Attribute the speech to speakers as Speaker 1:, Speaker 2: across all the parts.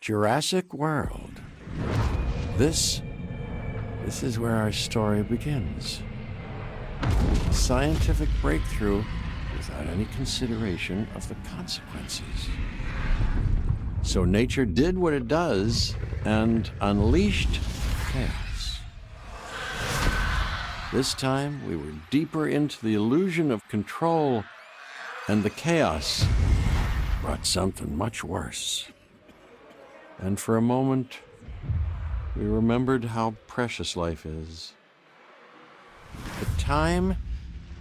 Speaker 1: Jurassic World. This is where our story begins. A scientific breakthrough without any consideration of the consequences. So nature did what it does and unleashed chaos. This time, we were deeper into the illusion of control, and the chaos brought something much worse. And for a moment, we remembered how precious life is. But time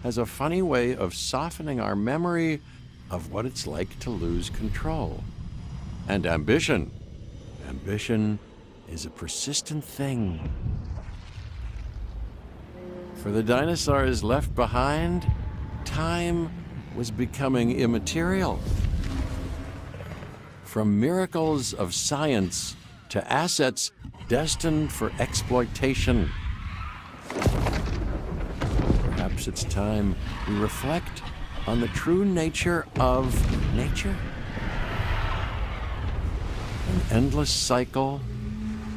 Speaker 1: has a funny way of softening our memory of what it's like to lose control. And ambition. Ambition is a persistent thing. For the dinosaurs left behind, time was becoming immaterial. From miracles of science to assets destined for exploitation. Perhaps it's time we reflect on the true nature of nature. An endless cycle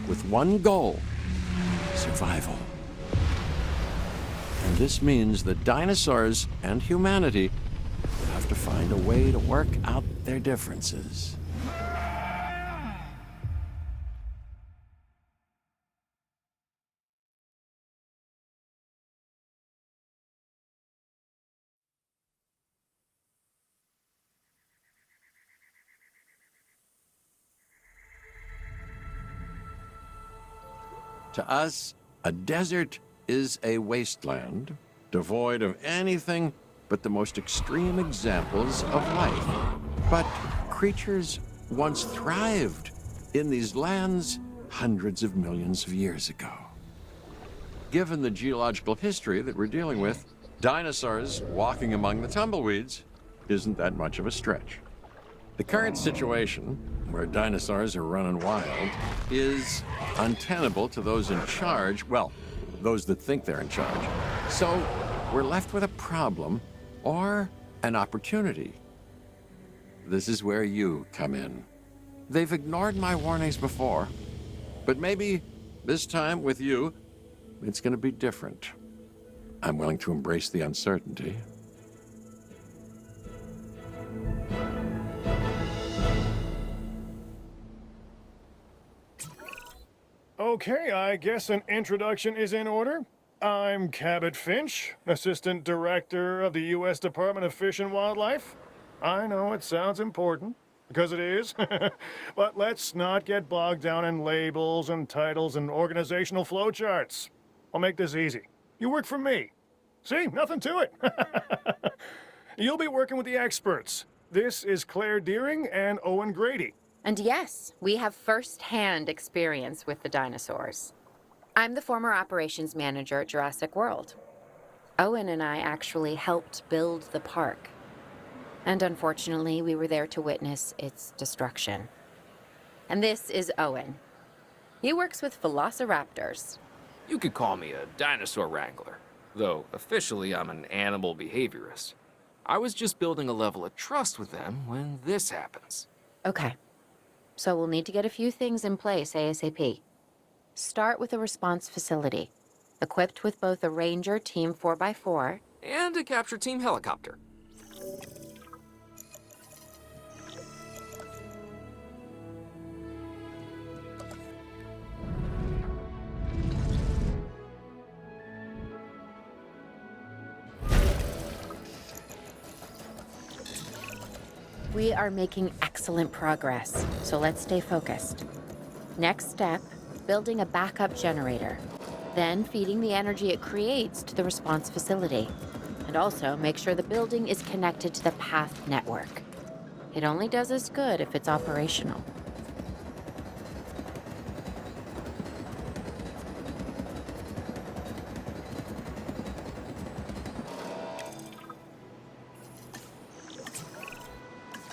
Speaker 1: with one goal: survival. And this means that dinosaurs and humanity will have to find a way to work out their differences. To us, a desert is a wasteland, devoid of anything but the most extreme examples of life. But creatures once thrived in these lands hundreds of millions of years ago. Given the geological history that we're dealing with, dinosaurs walking among the tumbleweeds isn't that much of a stretch. The current situation, where dinosaurs are running wild, is untenable to those in charge, well, those that think they're in charge. So we're left with a problem or an opportunity. This is where you come in. They've ignored my warnings before, but maybe this time with you, it's going to be different. I'm willing to embrace the uncertainty.
Speaker 2: Okay, I guess an introduction is in order. I'm Cabot Finch, Assistant Director of the U.S. Department of Fish and Wildlife. I know it sounds important, because it is, but let's not get bogged down in labels and titles and organizational flowcharts. I'll make this easy. You work for me. See, nothing to it. You'll be working with the experts. This is Claire Deering and Owen Grady.
Speaker 3: And yes, we have first-hand experience with the dinosaurs. I'm the former operations manager at Jurassic World. Owen and I actually helped build the park. And unfortunately, we were there to witness its destruction. And this is Owen. He works with velociraptors.
Speaker 4: You could call me a dinosaur wrangler, though officially I'm an animal behaviorist. I was just building a level of trust with them when this happens.
Speaker 3: Okay. So we'll need to get a few things in place ASAP. Start with a response facility, equipped with both a Ranger Team 4x4
Speaker 4: and a capture team helicopter.
Speaker 3: We are making excellent progress, so let's stay focused. Next step, building a backup generator. Then feeding the energy it creates to the response facility. And also make sure the building is connected to the path network. It only does us good if it's operational.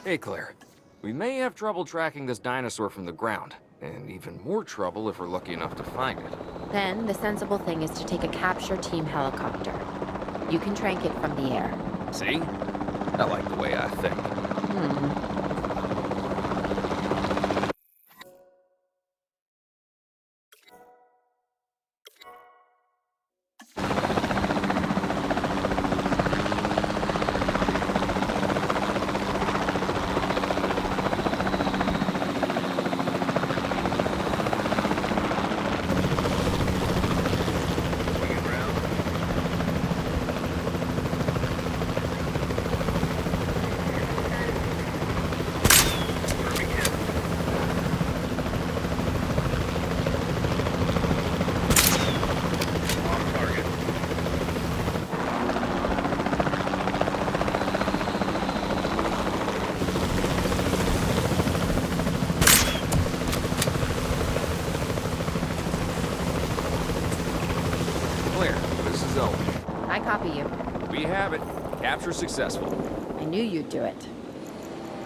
Speaker 4: Hey, Claire. We may have trouble tracking this dinosaur from the ground, and even more trouble if we're lucky enough to find it.
Speaker 3: Then the sensible thing is to take a capture team helicopter. You can trank it from the air.
Speaker 4: See? I like the way I think. zone.
Speaker 3: I copy you.
Speaker 4: We have it. Capture successful.
Speaker 3: I knew you'd do it.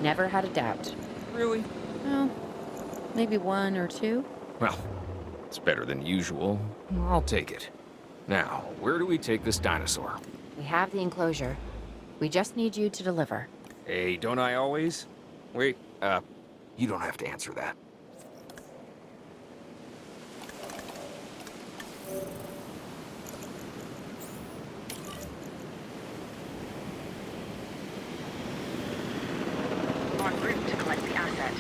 Speaker 3: Never had a doubt.
Speaker 4: Really?
Speaker 3: Well, maybe one or two.
Speaker 4: Well, it's better than usual. I'll take it. Now, where do we take this dinosaur?
Speaker 3: We have the enclosure. We just need you to deliver.
Speaker 4: Hey, don't I always? Wait, you don't have to answer that.
Speaker 3: En route to collect the asset.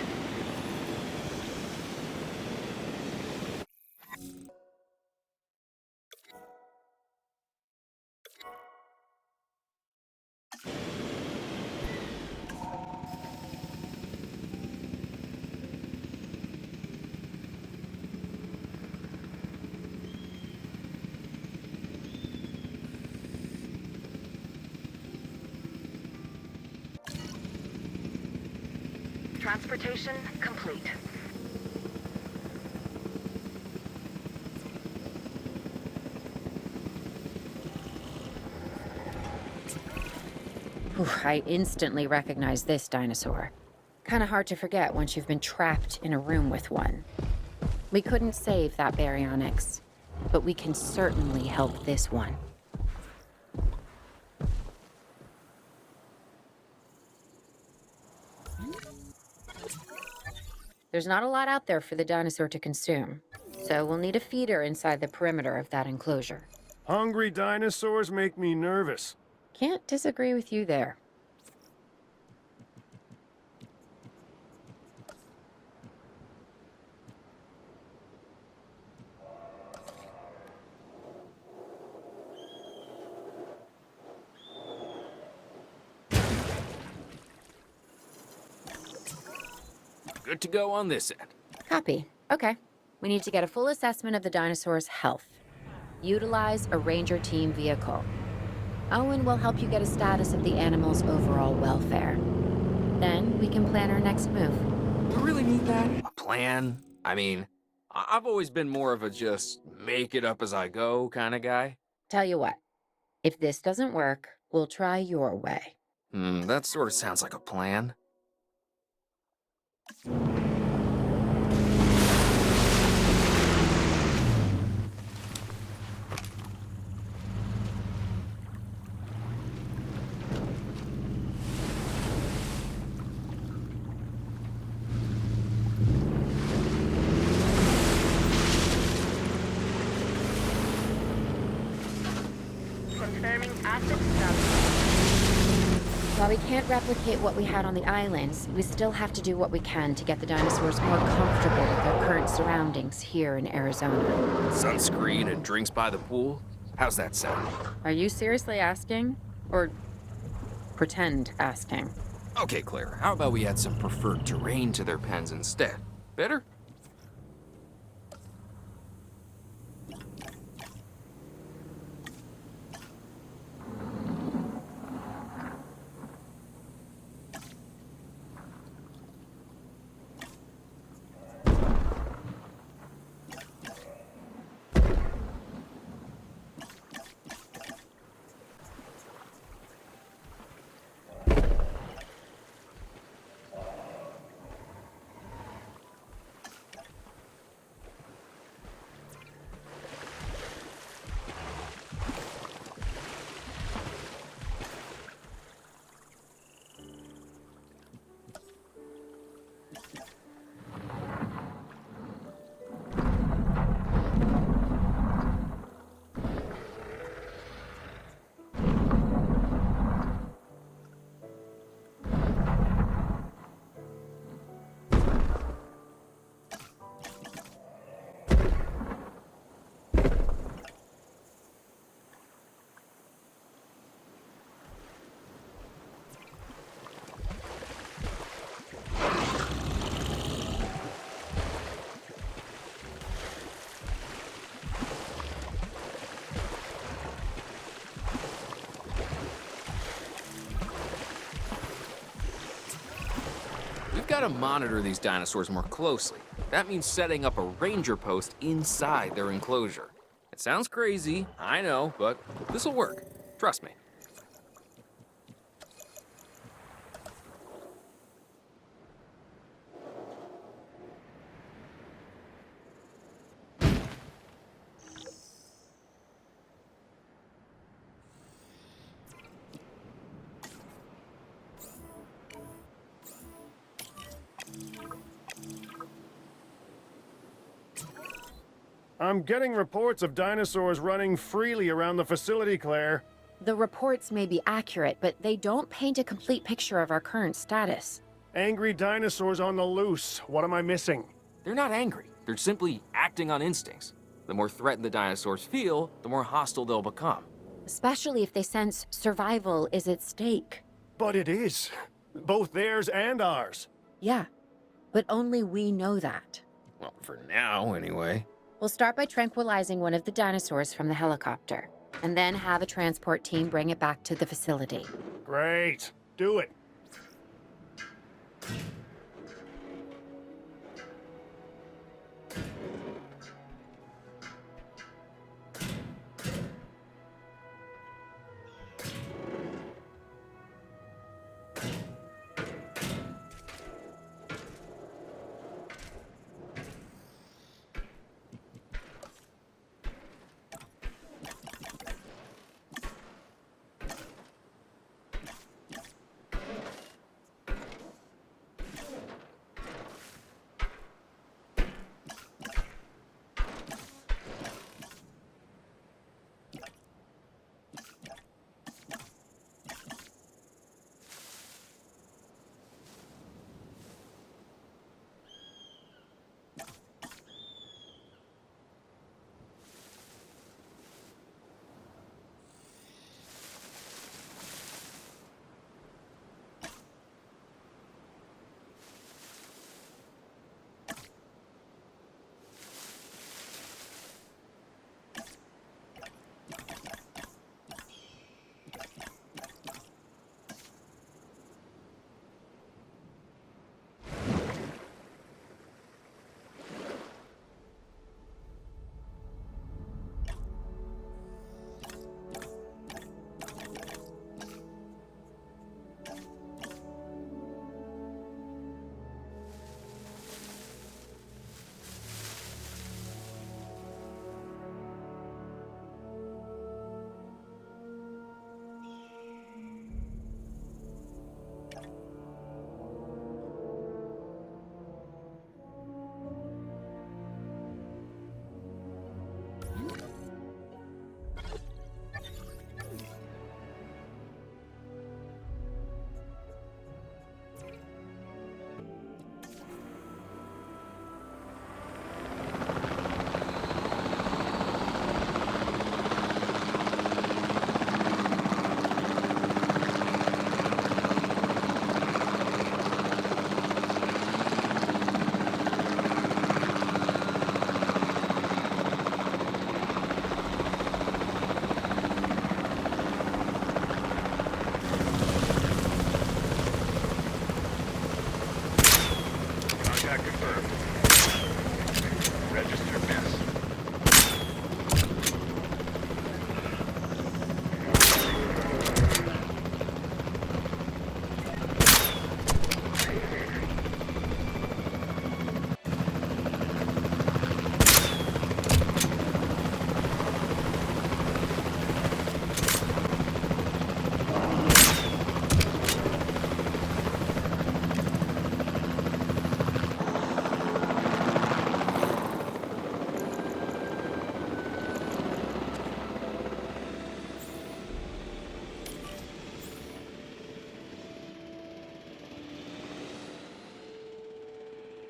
Speaker 3: Transportation complete. Whew, I instantly recognize this dinosaur. Kinda hard to forget once you've been trapped in a room with one. We couldn't save that baryonyx, but we can certainly help this one. There's not a lot out there for the dinosaur to consume, so we'll need a feeder inside the perimeter of that enclosure.
Speaker 2: Hungry dinosaurs make me nervous.
Speaker 3: Can't disagree with you there.
Speaker 4: Good to go on this end.
Speaker 3: Copy. Okay. We need to get a full assessment of the dinosaur's health. Utilize a ranger team vehicle. Owen will help you get a status of the animal's overall welfare. Then we can plan our next move.
Speaker 4: Do we really need that? A plan? I mean, I've always been more of a just make it up as I go kind of guy.
Speaker 3: Tell you what, if this doesn't work, we'll try your way.
Speaker 4: That sort of sounds like a plan.
Speaker 3: Confirming asset status. While we can't replicate what we had on the islands, we still have to do what we can to get the dinosaurs more comfortable with their current surroundings here in Arizona.
Speaker 4: Sunscreen and drinks by the pool? How's that sound?
Speaker 3: Are you seriously asking? Or pretend asking?
Speaker 4: Okay, Claire, how about we add some preferred terrain to their pens instead? Better? We've got to monitor these dinosaurs more closely. That means setting up a ranger post inside their enclosure. It sounds crazy, I know, but this'll work. Trust me.
Speaker 2: I'm getting reports of dinosaurs running freely around the facility, Claire.
Speaker 3: The reports may be accurate, but they don't paint a complete picture of our current status.
Speaker 2: Angry dinosaurs on the loose. What am I missing?
Speaker 4: They're not angry. They're simply acting on instincts. The more threatened the dinosaurs feel, the more hostile they'll become.
Speaker 3: Especially if they sense survival is at stake.
Speaker 2: But it is. Both theirs and ours.
Speaker 3: Yeah, but only we know that.
Speaker 4: Well, for now, anyway.
Speaker 3: We'll start by tranquilizing one of the dinosaurs from the helicopter, and then have a transport team bring it back to the facility.
Speaker 2: Great. Do it.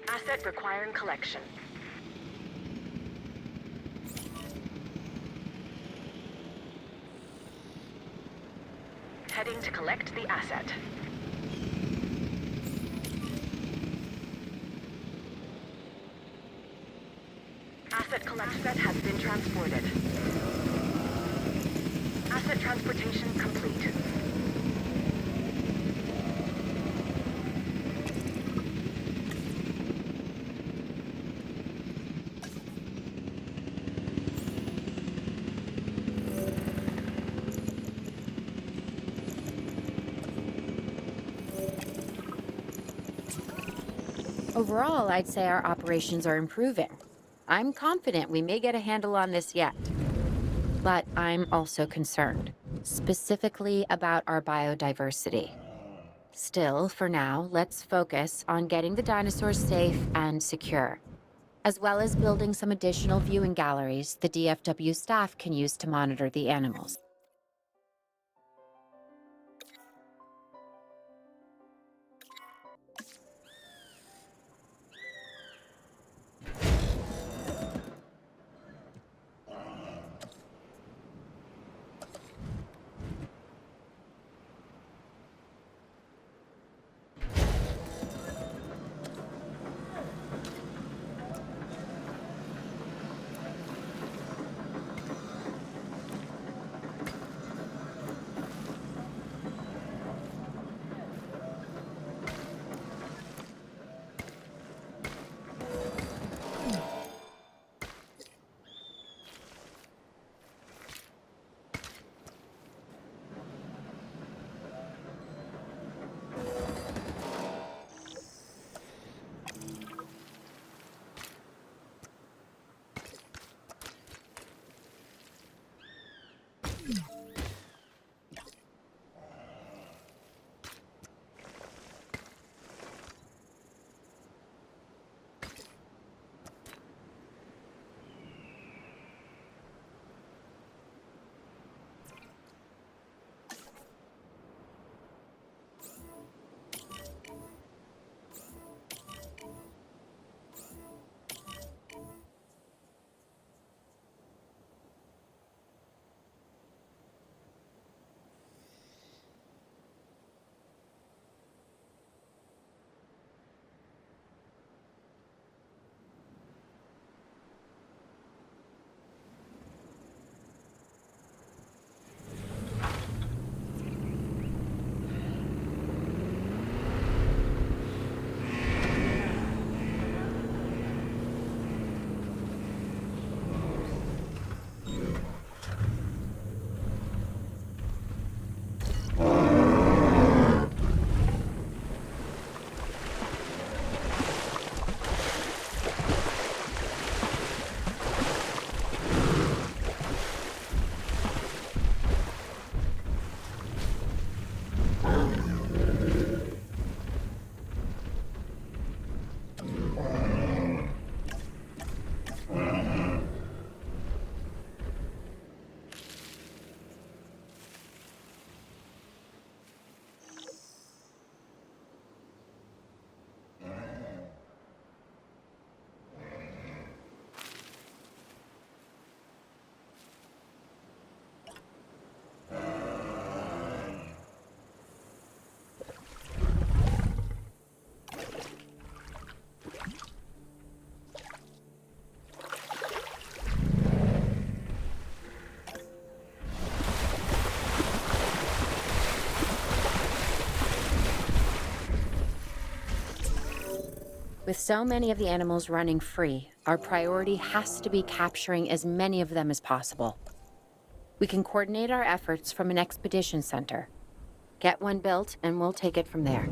Speaker 5: Asset requiring collection. Heading to collect the asset. Asset collection has been transported. Asset transportation complete.
Speaker 3: Overall, I'd say our operations are improving. I'm confident we may get a handle on this yet. But I'm also concerned, specifically about our biodiversity. Still, for now, let's focus on getting the dinosaurs safe and secure, as well as building some additional viewing galleries the DFW staff can use to monitor the animals. With so many of the animals running free, our priority has to be capturing as many of them as possible. We can coordinate our efforts from an expedition center. Get one built, and we'll take it from there.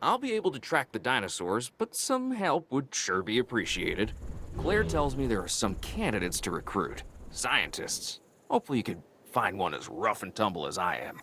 Speaker 4: I'll be able to track the dinosaurs, but some help would sure be appreciated. Claire tells me there are some candidates to recruit. Scientists. Hopefully you could find one as rough and tumble as I am.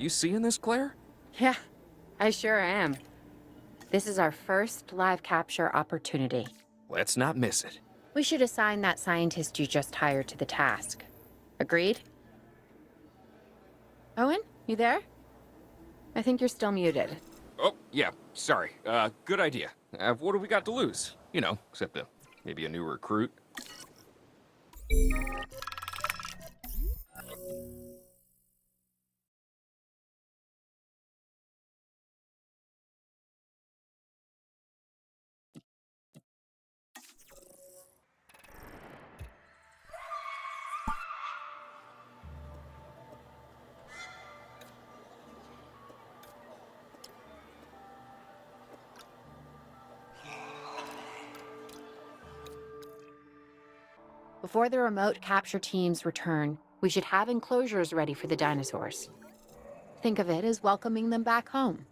Speaker 4: You seeing this, Claire?
Speaker 3: Yeah, I sure am. This is our first live capture opportunity.
Speaker 4: Let's not miss it.
Speaker 3: We should assign that scientist you just hired to the task. Agreed? Owen, you there? I think you're still muted.
Speaker 4: Oh, yeah, sorry. Good idea. What do we got to lose? You know, except maybe a new recruit.
Speaker 3: Before the remote capture teams return, we should have enclosures ready for the dinosaurs. Think of it as welcoming them back home.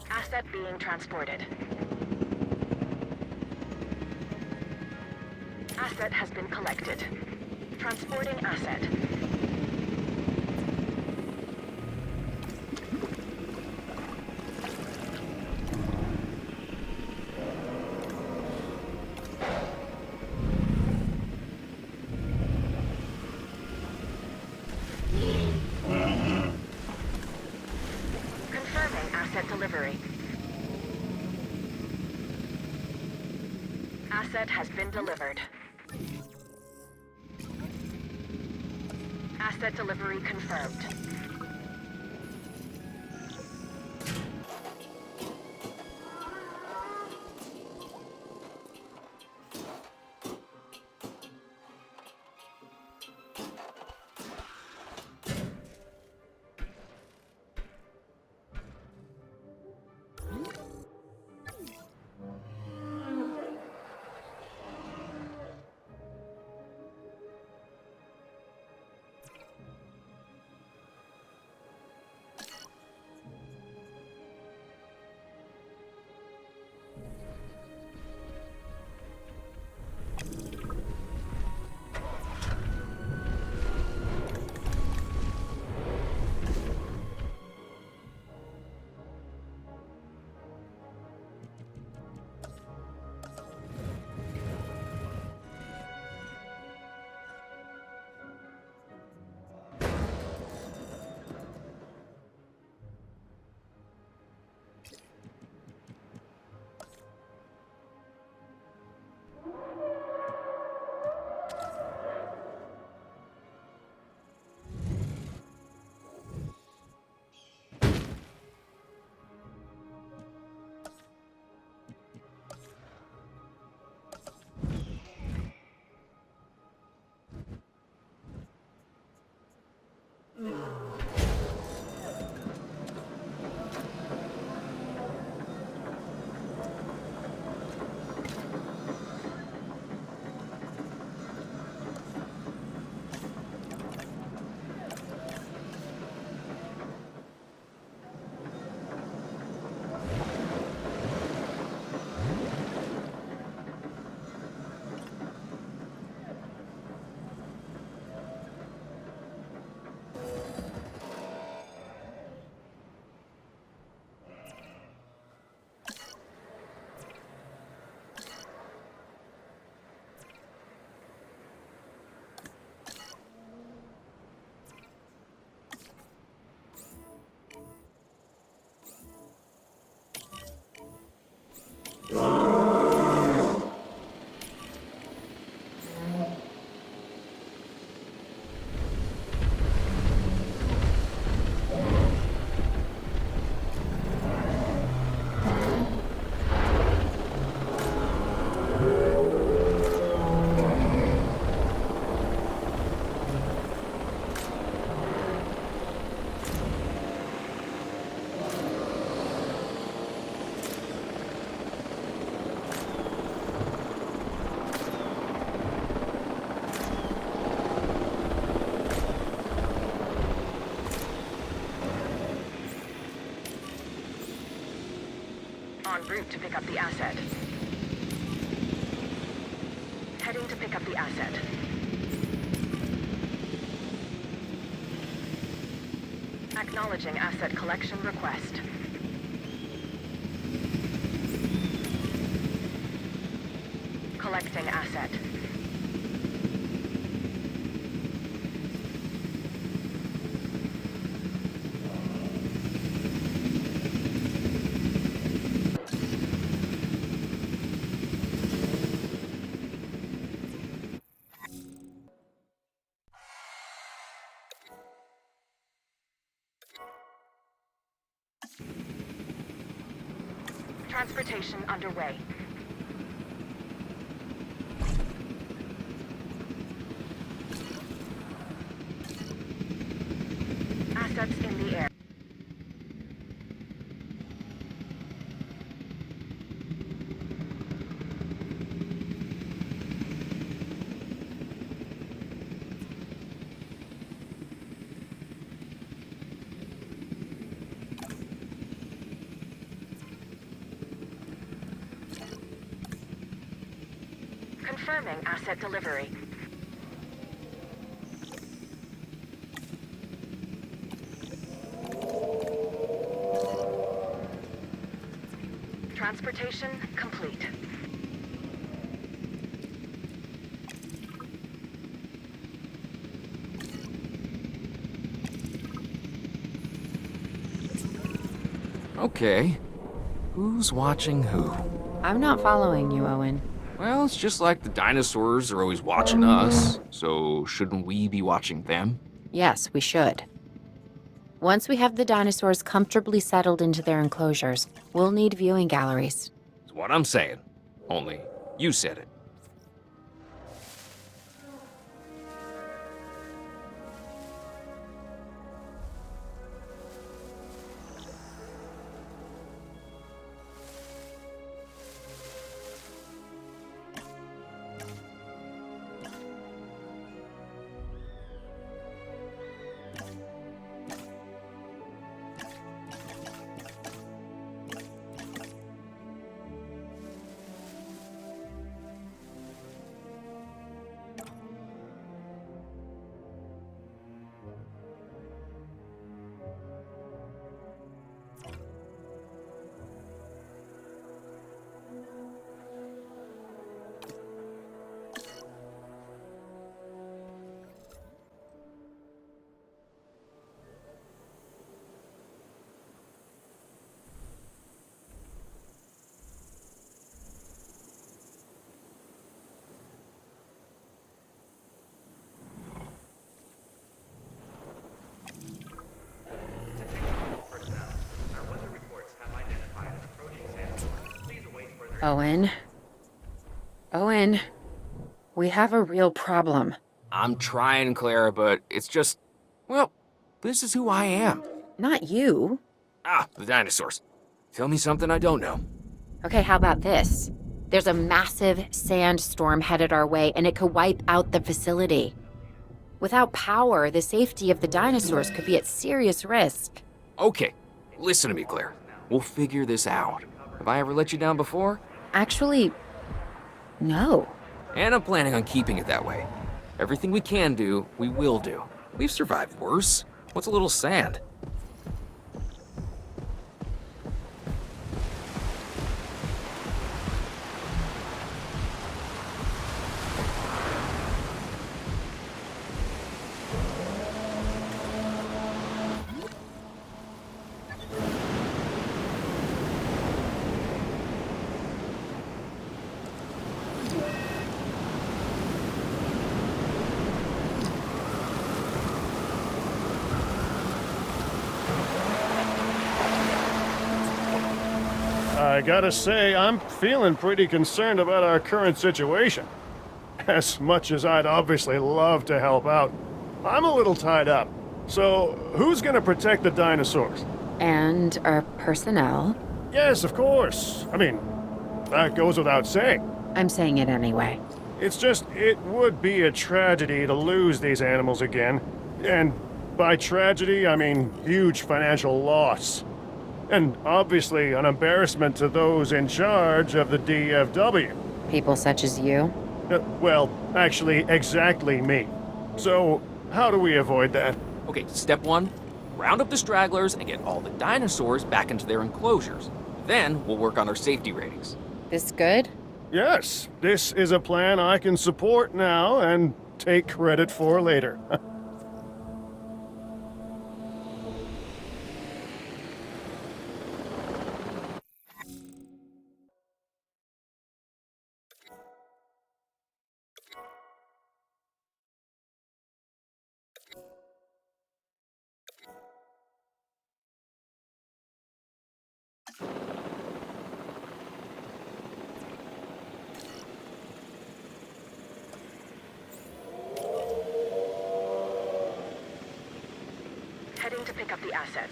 Speaker 5: Asset being transported. Asset has been collected. Transporting asset. Confirming asset delivery. Asset has been delivered. Asset delivery confirmed. En route to pick up the asset. Heading to pick up the asset. Acknowledging asset collection request. Collecting asset. Transportation underway. Assets in the air. Confirming asset delivery. Transportation complete.
Speaker 4: Okay. Who's watching who?
Speaker 3: I'm not following you, Owen.
Speaker 4: Well, it's just like the dinosaurs are always watching us, so shouldn't we be watching them?
Speaker 3: Yes, we should. Once we have the dinosaurs comfortably settled into their enclosures, we'll need viewing galleries.
Speaker 4: That's what I'm saying. Only, you said it.
Speaker 3: Owen. Owen. We have a real problem.
Speaker 4: I'm trying, Claire, but it's just, well, this is who I am.
Speaker 3: Not you.
Speaker 4: Ah, the dinosaurs. Tell me something I don't know.
Speaker 3: Okay, how about this? There's a massive sandstorm headed our way, and it could wipe out the facility. Without power, the safety of the dinosaurs could be at serious risk.
Speaker 4: Okay, listen to me, Claire. We'll figure this out. Have I ever let you down before?
Speaker 3: Actually, no.
Speaker 4: And I'm planning on keeping it that way. Everything we can do, we will do. We've survived worse. What's a little sand?
Speaker 2: I gotta say, I'm feeling pretty concerned about our current situation. As much as I'd obviously love to help out, I'm a little tied up. So, who's gonna protect the dinosaurs?
Speaker 3: And our personnel.
Speaker 2: Yes, of course. I mean, that goes without saying.
Speaker 3: I'm saying it anyway.
Speaker 2: It's just, it would be a tragedy to lose these animals again. And by tragedy, I mean huge financial loss. And obviously an embarrassment to those in charge of the DFW.
Speaker 3: People such as you?
Speaker 2: Well, actually, exactly me. So, how do we avoid that?
Speaker 4: Okay, step one, round up the stragglers and get all the dinosaurs back into their enclosures. Then we'll work on our safety ratings.
Speaker 3: This good?
Speaker 2: Yes, this is a plan I can support now and take credit for later.
Speaker 5: Heading to pick up the asset.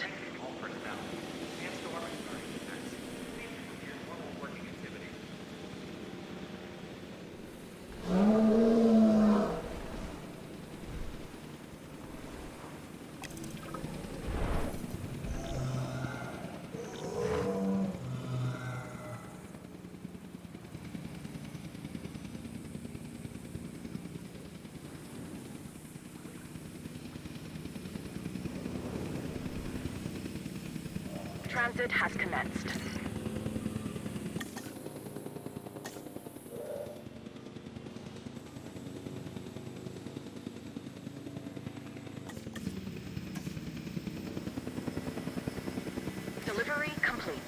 Speaker 5: Transit has commenced. Delivery complete.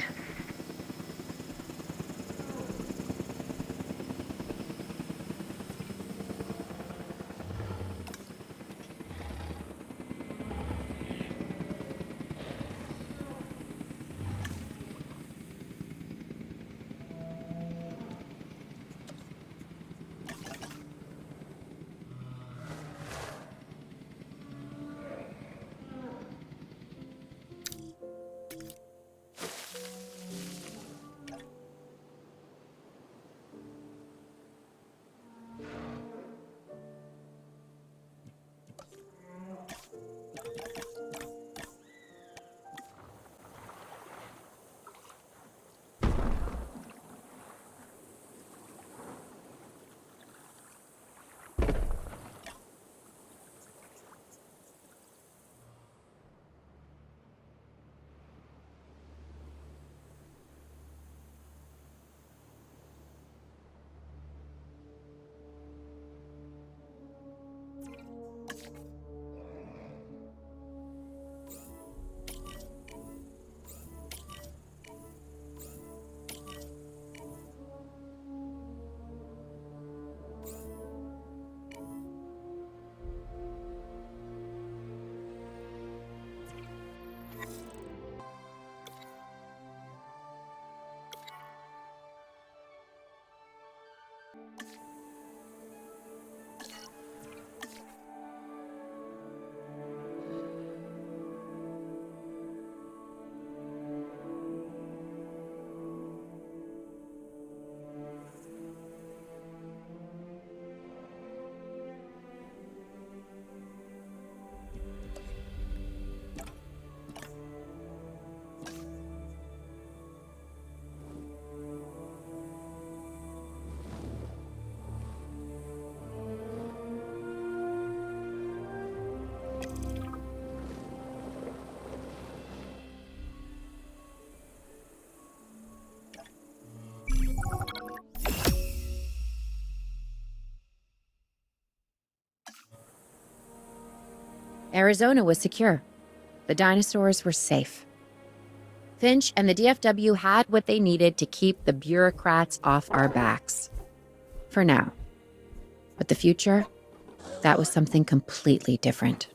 Speaker 3: Arizona was secure. The dinosaurs were safe. Finch and the DFW had what they needed to keep the bureaucrats off our backs. For now. But the future, that was something completely different.